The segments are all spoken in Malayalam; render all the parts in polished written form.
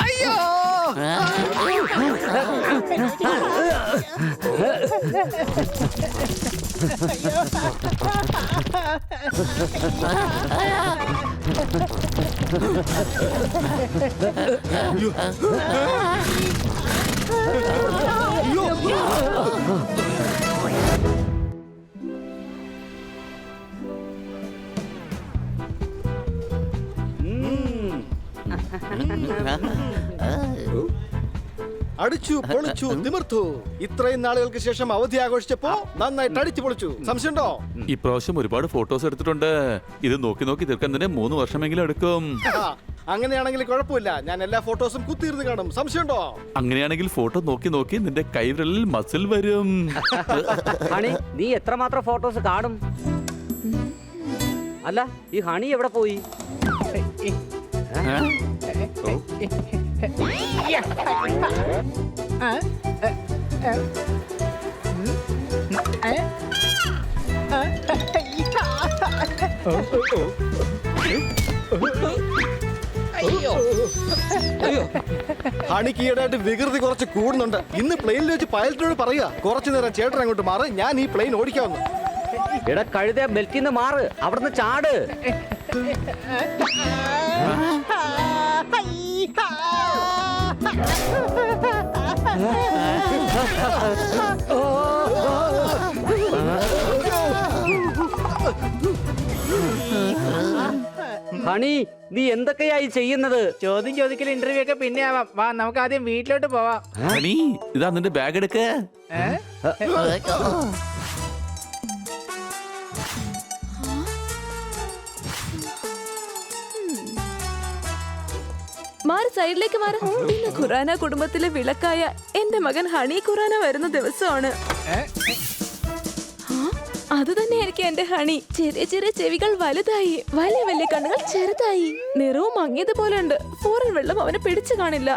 അയ്യോ അടിച്ചു പൊളിച്ചു തിമിർത്തു. ഇത്രയും നാളുകൾക്ക് ശേഷം അവധി ആഘോഷിച്ചപ്പോ നന്നായിട്ട് അടിച്ചു പൊളിച്ചു. സംശയമുണ്ടോ? ഇപ്രാവശ്യം ഒരുപാട് ഫോട്ടോസ് എടുത്തിട്ടുണ്ട്. ഇത് നോക്കി നോക്കി തീർക്കാൻ തന്നെ 3 വർഷമെങ്കിലും എടുക്കും. അങ്ങനെയാണെങ്കിൽ കുഴപ്പമില്ല, ഞാൻ എല്ലാ ഫോട്ടോസും കുത്തിയിരുന്ന് കാണും. സംശയമുണ്ടോ? അങ്ങനെയാണെങ്കിൽ ഫോട്ടോ നോക്കി നോക്കി നിന്റെ കൈവിരലിൽ മസിൽ വരും. ഹണി, നീ എത്രമാത്രം ഫോട്ടോസ് കാണും? അല്ല, ഈ ഹണി എവിടെ പോയി? ഹണിക്ക് ഈടായിട്ട് വികൃതി കുറച്ച് കൂടുന്നുണ്ട്. ഇന്ന് പ്ലെയിനിൽ വെച്ച് പൈലറ്റിനോട് പറയുക, കുറച്ചു നേരം ചേട്ടൻ അങ്ങോട്ട് മാറി, ഞാൻ ഈ പ്ലെയിൻ ഓടിക്കാവുന്നു. എടാ കഴുത, ബെൽറ്റിന്ന് മാറ്, അവിടുന്ന് ചാട്. ഹണി, നീ എന്തൊക്കെയായി ചെയ്യുന്നത്? ചോദ്യം ചോദിക്കൽ ഇന്റർവ്യൂ ഒക്കെ പിന്നെ ആവാം. വാ, നമുക്ക് ആദ്യം വീട്ടിലോട്ട് പോവാം. ഹണി, ഇതാ നിന്റെ ബാഗ് എടുക്ക. മാറി, സൈഡിലേക്ക് മാറി. ഇന്ന് ഖുറാന കുടുംബത്തിലെ വിളക്കായ എന്റെ മകൻ ഹണി ഖുറാന വരുന്ന ദിവസമാണ്. അത് തന്നെ എനിക്ക് എന്റെ ഹണി. ചെറിയ ചെറിയ ചെവികൾ വലുതായി, വലിയ വലിയ കണ്ണുകൾ ചെറുതായി, നിറവും മങ്ങിയതുപോലെ ഉണ്ട്. ഫോറിൻ വെള്ളം അവനെ പിടിച്ചു കാണില്ല.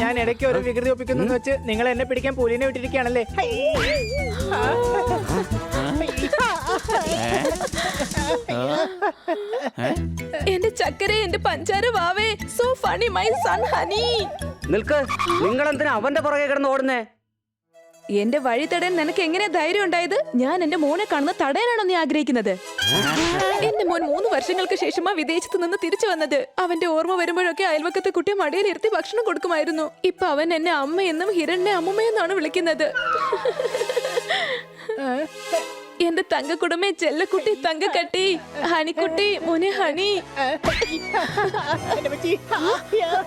ഞാൻ ഇടയ്ക്ക് ഒരു വികൃതി ഒപ്പിക്കുന്നു വെച്ച് നിങ്ങൾ എന്നെ പിടിക്കാൻ പുലിനെ വിട്ടിരിക്കുകയാണല്ലേ? എന്റെ ചക്കര, എന്റെ പഞ്ചാര വാവേ, so funny my son honey. നിൽക്ക്, നിങ്ങൾ എന്തിനാ അവന്റെ പുറകെ കിടന്ന് ഓടുന്നേ? എന്റെ വഴി തടയാൻ നിനക്ക് എങ്ങനെ ധൈര്യം ഉണ്ടായത്? ഞാൻ എന്റെ മോനെ കാണുന്ന തടയാനാണോ നീ ആഗ്രഹിക്കുന്നത്? എന്റെ മോൻ 3 വർഷങ്ങൾക്ക് ശേഷമാ വിദേശത്ത് നിന്ന് തിരിച്ചു വന്നത്. അവന്റെ ഓർമ്മ വരുമ്പോഴൊക്കെ അയൽവക്കത്തെ കുട്ടിയെ മടിയിലിരുത്തി ഭക്ഷണം കൊടുക്കുമായിരുന്നു. ഇപ്പൊ അവൻ എന്നെ അമ്മയെന്നും ഹിരണിനെ അമ്മമ്മയെന്നാണ് വിളിക്കുന്നത്. എന്റെ തങ്കക്കുടമേ, ചെല്ലക്കുട്ടി, തങ്കക്കട്ടി, ഹണിക്കുട്ടി, മോനെ ഹണി.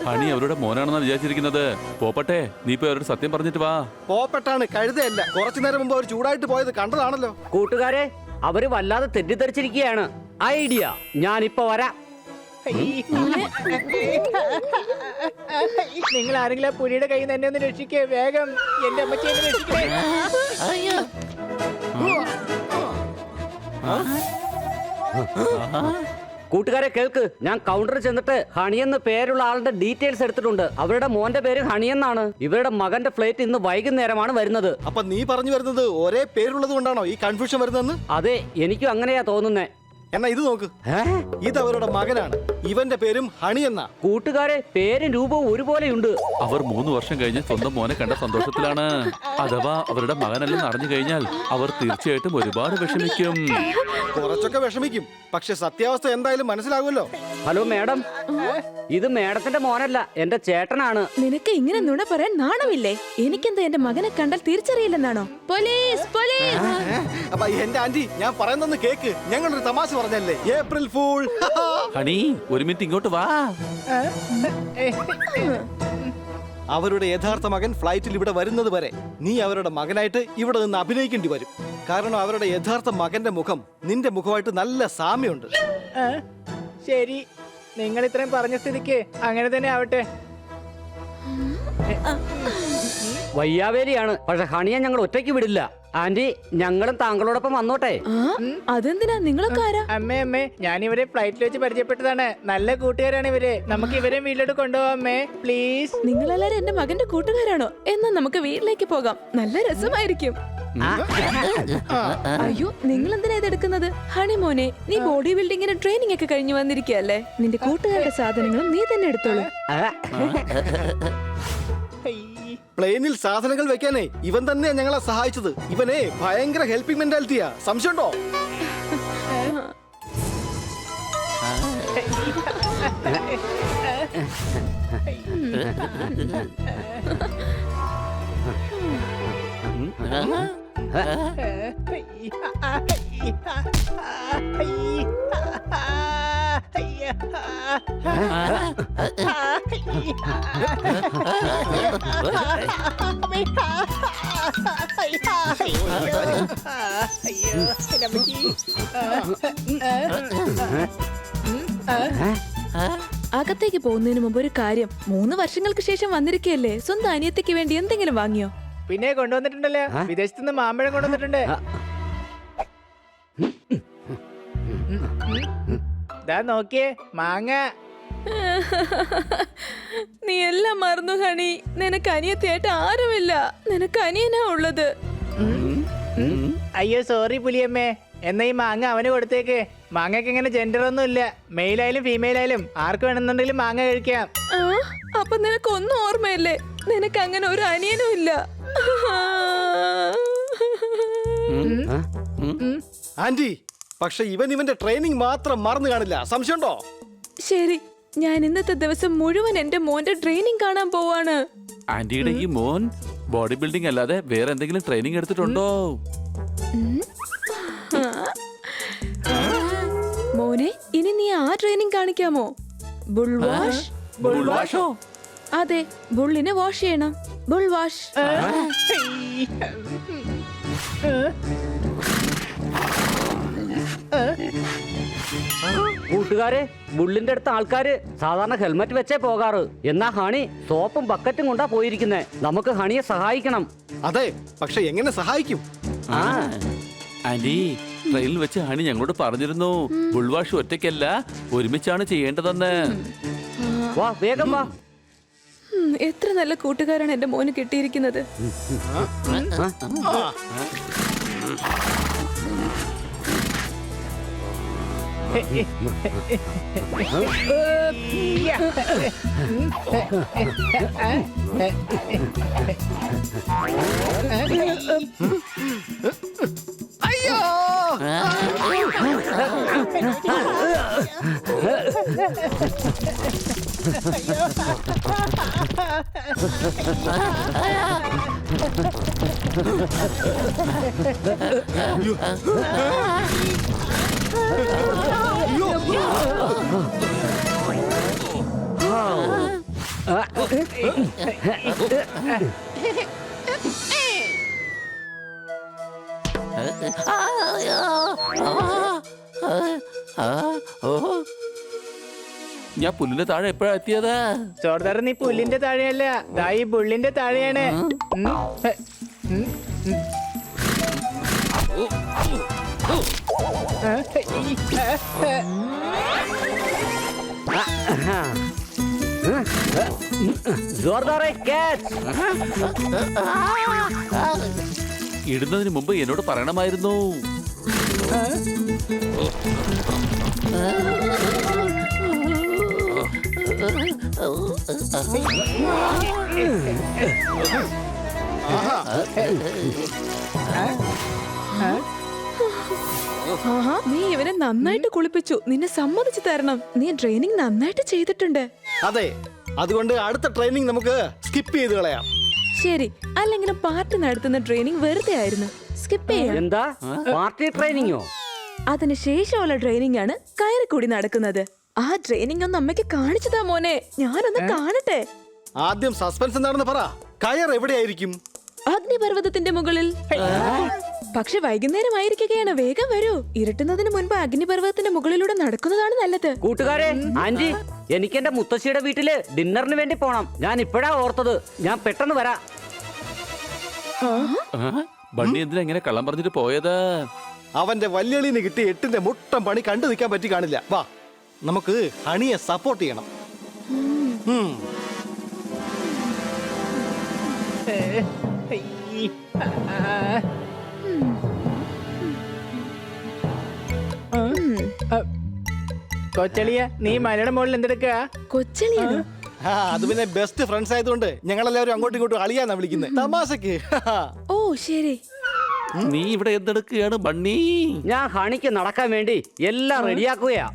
ഹണി അവരുടെ മോനാണെന്നാ വിചാരിച്ചിരിക്കുന്നത്. പോപ്പട്ടെ, നീ ഇപ്പൊ അവരോട് സത്യം പറഞ്ഞിട്ട് വാ. പോപ്പെട്ടാണ്, കഴുതയല്ല. കുറച്ചു നേരം മുമ്പ് അവർ ചൂടായിട്ട് പോയത് കണ്ടതാണല്ലോ. കൂട്ടുകാരെ, അവര് വല്ലാതെ തെറ്റിദ്ധരിച്ചിരിക്കുകയാണ്. ഐഡിയ, ഞാനിപ്പോ വരാം. നിങ്ങൾ ആരെങ്കിലും ആ പുലിയുടെ കയ്യിൽ നിന്ന് എന്നെ ഒന്ന് രക്ഷിക്കേ, വേഗം. എന്റെ അമ്മച്ചി എന്നെ രക്ഷിക്കേ. കൂട്ടുകാരെ കേൾക്ക്, ഞാൻ കൗണ്ടറിൽ ചെന്നിട്ട് ഹണിയെന്ന് പേരുള്ള ആളുടെ ഡീറ്റെയിൽസ് എടുത്തിട്ടുണ്ട്. അവരുടെ മോന്റെ പേര് ഹണിയെന്നാണ്. ഇവരുടെ മകന്റെ ഫ്ലൈറ്റ് ഇന്ന് വൈകുന്നേരമാണ് വരുന്നത്. അപ്പൊ നീ പറഞ്ഞു വരുന്നത് ഒരേ പേരുള്ളത് കൊണ്ടാണോ ഈ കൺഫ്യൂഷൻ വരുന്നതെന്ന്? അതെ, എനിക്കും അങ്ങനെയാ തോന്നുന്നേ. എന്നാ ഇത് നോക്ക്, ഇത് അവരുടെ മകനാണ്. ഇവന്റെ പേരും ഹണി എന്നാ. കൂട്ടുകാരെ, പേരും രൂപവും ഒരുപോലെയുണ്ട്. അവർ 3 വർഷം കഴിഞ്ഞ് സ്വന്തം മോനെ കണ്ട സന്തോഷത്തിലാണ്. അഥവാ അവരുടെ മകനല്ലെന്ന് അറിഞ്ഞു കഴിഞ്ഞാൽ അവർ തീർച്ചയായിട്ടും ഒരുപാട് വിഷമിക്കും. കുറച്ചൊക്കെ വിഷമിക്കും, പക്ഷെ സത്യാവസ്ഥ എന്തായാലും മനസ്സിലാകുമല്ലോ. ഹലോ മാഡം, ഇത് മാഡത്തിന്റെ മോനല്ല, എന്റെ ചേട്ടനാണ്. നിനക്ക് ഇങ്ങനെ നുണ പറയാൻ നാണമില്ലേ? എനിക്കെന്താ എന്റെ മകനെ കണ്ടാൽ തിരിച്ചറിയില്ലെന്നാണോ? Police, police! അപ്പൊ എന്റെ ആന്റി, ഞാൻ പറയുന്നൊന്ന് കേക്ക്. ഞങ്ങളൊരു തമാശ പറഞ്ഞല്ലേ, ഏപ്രിൽ ഫൂൾ. ഹണി, ഒരു മിനിറ്റ് ഇങ്ങോട്ട് വാ. അവരുടെ യഥാർത്ഥ മകൻ ഫ്ലൈറ്റിൽ ഇവിടെ വരുന്നത് വരെ നീ അവരുടെ മകനായിട്ട് ഇവിടെ നിന്ന് അഭിനയിക്കേണ്ടി വരും. കാരണം അവരുടെ യഥാർത്ഥ മകന്റെ മുഖം നിന്റെ മുഖമായിട്ട് നല്ല സാമ്യമുണ്ട്. ശരി, നിങ്ങൾ ഇത്രയും പറഞ്ഞ സ്ഥിതിക്ക് അങ്ങനെ തന്നെ ആവട്ടെ. വയ്യാവേലിയാണ്. പക്ഷെ ഹണിയെ ഞങ്ങൾ ഒറ്റയ്ക്ക് വിടില്ല. ആന്റി, ഞങ്ങളും താങ്കളോടൊപ്പം വന്നോട്ടെ. ആ അതെന്തിനാ? നിങ്ങളൊക്കെ ആരാ? അമ്മേ ഞാൻ ഇവരെ ഫ്ലൈറ്റിൽ വെച്ച് പരിചയപ്പെട്ടതാണ്. നല്ല കൂട്ടുകാരാണ് ഇവര്. നമുക്ക് ഇവരെ വീട്ടിലോട്ട് കൊണ്ടുപോകാം അമ്മേ, പ്ലീസ്. നിങ്ങളെല്ലാരും എന്റെ മകന്റെ കൂട്ടുകാരാണോ? എന്നാ നമുക്ക് വീട്ടിലേക്ക് പോകാം. നല്ല രസമായിരിക്കും. അയ്യോ, നിങ്ങൾ എന്തിനാ ഇതെടുക്കുന്നത്? ഹണിമോനെ, നീ ബോഡി ബിൽഡിങ്ങിന് ട്രെയിനിങ് ഒക്കെ കഴിഞ്ഞു വന്നിരിക്കല്ലേ? നിന്റെ കൂട്ടുകാരുടെ സാധനങ്ങളും നീ തന്നെ എടുത്തോളൂ. പ്ലെയിനിൽ സാധനങ്ങൾ വെക്കാനേ ഇവൻ തന്നെയാ ഞങ്ങളെ സഹായിച്ചത്. ഇവനെ ഭയങ്കര ഹെൽപ്പിംഗ് മെന്റാലിറ്റിയാ. സംശയമുണ്ടോ? അകത്തേക്ക് പോകുന്നതിന് മുമ്പ് ഒരു കാര്യം. 3 വർഷങ്ങൾക്ക് ശേഷം വന്നിരിക്കയല്ലേ? സ്വന്തം അനിയത്തിക്ക് വേണ്ടി എന്തെങ്കിലും വാങ്ങിയോ? പിന്നെ കൊണ്ടുവന്നിട്ടുണ്ടല്ലോ, വിദേശത്ത് നിന്ന് മാമ്പഴം കൊണ്ടുവന്നിട്ടുണ്ട്. ദാ നോക്കിയേ, മാങ്ങ. നീ എല്ലാം മറന്നു ഹണി. നിനക്ക് അനിയത്തിയായിട്ട് ആരുമില്ല. നിനക്ക് അനിയനാ ഉള്ളത്. അയ്യോ സോറി പുലിയമ്മേ. എന്നാ ഈ മാങ്ങ അവന് കൊടുത്തേക്ക്. മാങ്ങക്ക് ഇങ്ങനെ ജെൻഡർ ഒന്നും ഇല്ല. മെയിലായാലും ഫീമെയിലായാലും ആർക്ക് വേണമെന്നുണ്ടെങ്കിലും മാങ്ങ കഴിക്കാം. ആ, അപ്പൊ നിനക്കൊന്നും ഓർമ്മയില്ലേ? നിനക്ക് അങ്ങനെ ഒരു അനിയനും ഇല്ല. ആന്റി, പക്ഷെ ഇവന്റെ ട്രെയിനിങ് മാത്രം മറന്നു കാണില്ല. സംശയമുണ്ടോ? ശരി, ഞാൻ ഇന്നത്തെ ദിവസം മുഴുവൻ എന്റെ മോന്റെ ട്രെയിനിങ് കാണാൻ പോവാണ്. ആന്റിയുടെ ഈ മോൻ ബോഡി ബിൽഡിംഗ് അല്ലാതെ വേറെ എന്തെങ്കിലും ട്രെയിനിങ് എടുത്തിട്ടുണ്ടോ? മോനെ, ഇനി നീ ആ ട്രെയിനിങ് കാണിക്കാമോ? Bull wash. ബുൾ വാഷോ? അതെ, ബുള്ളിനെ വാഷ് ചെയ്യണം. Bull wash. കൂട്ടുകാരെ, ബുള്ളിന്റെ അടുത്ത ആൾക്കാര് സാധാരണ ഹെൽമറ്റ് വെച്ചേ പോകാറ്. എന്നാ ഹണി സോപ്പും ബക്കറ്റും കൊണ്ടാ പോയിരിക്കുന്നെ. നമുക്ക് ഹണിയെ സഹായിക്കണം. അതെ, പക്ഷെ എങ്ങനെ സഹായിക്കും? ആന്റി, ട്രെയിനിൽ വെച്ച് ഹണി ഞങ്ങളോട് പറഞ്ഞിരുന്നു ബുൾ വാഷ് ഒറ്റയ്ക്കല്ല, ഒരുമിച്ചാണ് ചെയ്യേണ്ടതെന്ന്. വാ, വേഗം വാ. എത്ര നല്ല കൂട്ടുകാരാണ് എന്റെ മോന് കിട്ടിയിരിക്കുന്നത്. അയ്യോ! ഞാൻ പുല്ലിന്റെ താഴെ എപ്പോഴാ എത്തിയത്? ചോർദാർ, നീ പുല്ലിന്റെ താഴെയല്ല, ദാ ഈ ബുള്ളിന്റെ താഴെയാണ്. ജോർദാറെ, ക്യാച്ച്. ഇടുന്നതിന് മുമ്പ് എന്നോട് പറയണമായിരുന്നു. ആഹാ, നീ ഇവനെ നന്നായിട്ട് കുളിപ്പിച്ചു. നിന്നെ സമ്മതിച്ചു തരണം. നീ ട്രെയിനിങ് നന്നായിട്ട് ചെയ്തിട്ടുണ്ട്. അതെ, അതുകൊണ്ട് അടുത്ത ട്രെയിനിങ് നമുക്ക് സ്കിപ്പ് ചെയ്ത് കളയാം. ശരി, അല്ലെങ്കിലും പാർട്ടി നടത്തുന്ന ട്രെയിനിങ് വെറുതെ ആയിരുന്നു. സ്കിപ്പ് ചെയ്യാം. എന്താ പാർട്ടി ട്രെയിനിങ്ങോ? അതിന് ശേഷമുള്ള ട്രെയിനിങ് ആണ് കയറിക്കൂടി നടക്കുന്നത്. ആ ട്രെയിനിങ് ഒന്ന് അമ്മയ്ക്ക് കാണിച്ചതാ മോനെ. ഞാനൊന്ന് കാണട്ടെ. ആദ്യം സസ്പെൻസ് എന്താണെന്ന് പറ. കയർ എവിടെയായിരിക്കും? അഗ്നിപർവ്വതത്തിന്റെ മുകളിൽ. പക്ഷെ വൈകുന്നേരമായിരിക്കുകയാണ്. വേഗം വരൂ. ഇരുട്ടുന്നതിന് മുൻപ് അഗ്നിപർവ്വതത്തിന്റെ മുകളിലൂടെ നടക്കുന്നതാണ് നല്ലത്. കൂട്ടുകാരെ, ആന്റി, എനിക്ക് എന്റെ മുത്തശ്ശിയുടെ വീട്ടില് ഡിന്നറിന് വേണ്ടി പോണം. ഞാൻ ഇപ്പോഴാ ഓർത്തത്. ഞാൻ പെട്ടെന്ന് വരാം. ബണ്ണി എന്തിനാ ഇങ്ങനെ കള്ളം പറഞ്ഞിട്ട് പോയത്? അവന്റെ വല്യളിന് കിട്ടിയ 8ന്റെ മുട്ടം പണി കണ്ടു നിൽക്കാൻ പറ്റി കാണില്ല. വാ, നമുക്ക് ഹണിയെ സപ്പോർട്ട് ചെയ്യണം. ഉം. കൊച്ചളിയ നീ മലയുടെ മുകളിൽ എന്തെടുക്കുക? കൊച്ചളിയാണോ? ആ, അത് പിന്നെ ബെസ്റ്റ് ഫ്രണ്ട്സ് ആയതുകൊണ്ട് ഞങ്ങളെല്ലാവരും അങ്ങോട്ടും ഇങ്ങോട്ടും അളിയാന്നാ വിളിക്കുന്നത്. തമാശക്ക്. ഓ ശരി. നീ ഇവിടെ എന്തെടുക്കുകയാണ് ബണ്ണി? ഞാൻ ഹണിക്ക് നടക്കാൻ വേണ്ടി എല്ലാം റെഡിയാക്കുകയാ.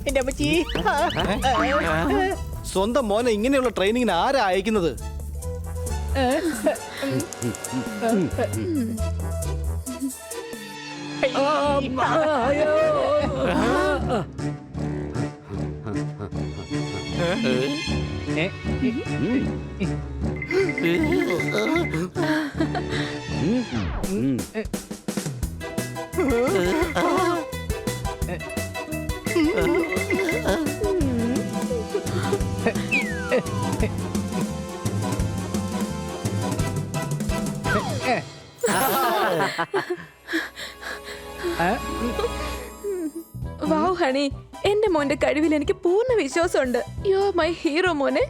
എന്റെ അമ്മച്ചി. സ്വന്തം മോനെ ഇങ്ങനെയുള്ള ട്രെയിനിങ്ങിന് ആരാ അയക്കുന്നത്? വാവ് ഹണി, എന്റെ മോന്റെ കഴിവിൽ എനിക്ക് പൂർണ്ണ വിശ്വാസമുണ്ട്. യു ആർ മൈ ഹീറോ മോനെ.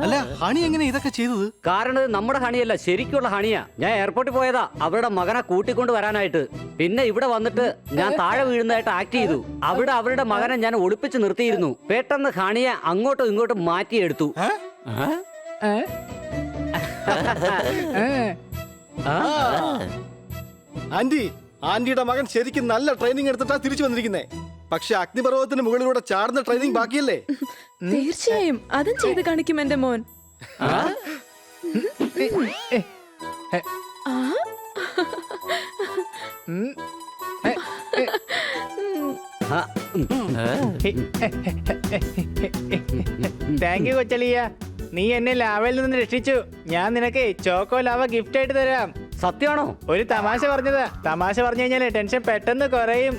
അല്ല, ഹണി എങ്ങനെ ഇതൊക്കെ ചെയ്തത്? കാരണം ഇത് നമ്മുടെ ഹണിയല്ല, ശരിക്കുള്ള ഹണിയാ. ഞാൻ എയർപോർട്ടിൽ പോയതാ അവരുടെ മകനെ കൂട്ടിക്കൊണ്ട് വരാനായിട്ട്. പിന്നെ ഇവിടെ വന്നിട്ട് ഞാൻ താഴെ വീഴുന്നതായിട്ട് ആക്ട് ചെയ്തു. അവിടെ അവരുടെ മകനെ ഞാൻ ഒളിപ്പിച്ച് നിർത്തിയിരുന്നു. പെട്ടെന്ന് ഹണിയെ അങ്ങോട്ടും ഇങ്ങോട്ടും മാറ്റിയെടുത്തു. ആന്റിയുടെ മകൻ ശരിക്കും നല്ല ട്രെയിനിങ് എടുത്തിട്ടാ തിരിച്ചു വന്നിരിക്കുന്നേ. പക്ഷെ അഗ്നിപർവ്വതത്തിന് മുകളിലൂടെ ചാടുന്ന ട്രെയിനിങ് ബാക്കിയല്ലേ? തീർച്ചയായും അതും ചെയ്ത് കാണിക്കും എന്റെ മോൻ. താങ്ക് യു കൊച്ചളിയ, നീ എന്നെ ലാവയിൽ നിന്ന് രക്ഷിച്ചു. ഞാൻ നിനക്ക് ചോക്കോ ലാവ ഗിഫ്റ്റ് ആയിട്ട് തരാം. സത്യമാണോ? ഒരു തമാശ പറഞ്ഞതാ. തമാശ പറഞ്ഞു കഴിഞ്ഞാല് ടെൻഷൻ പെട്ടെന്ന് കുറയും.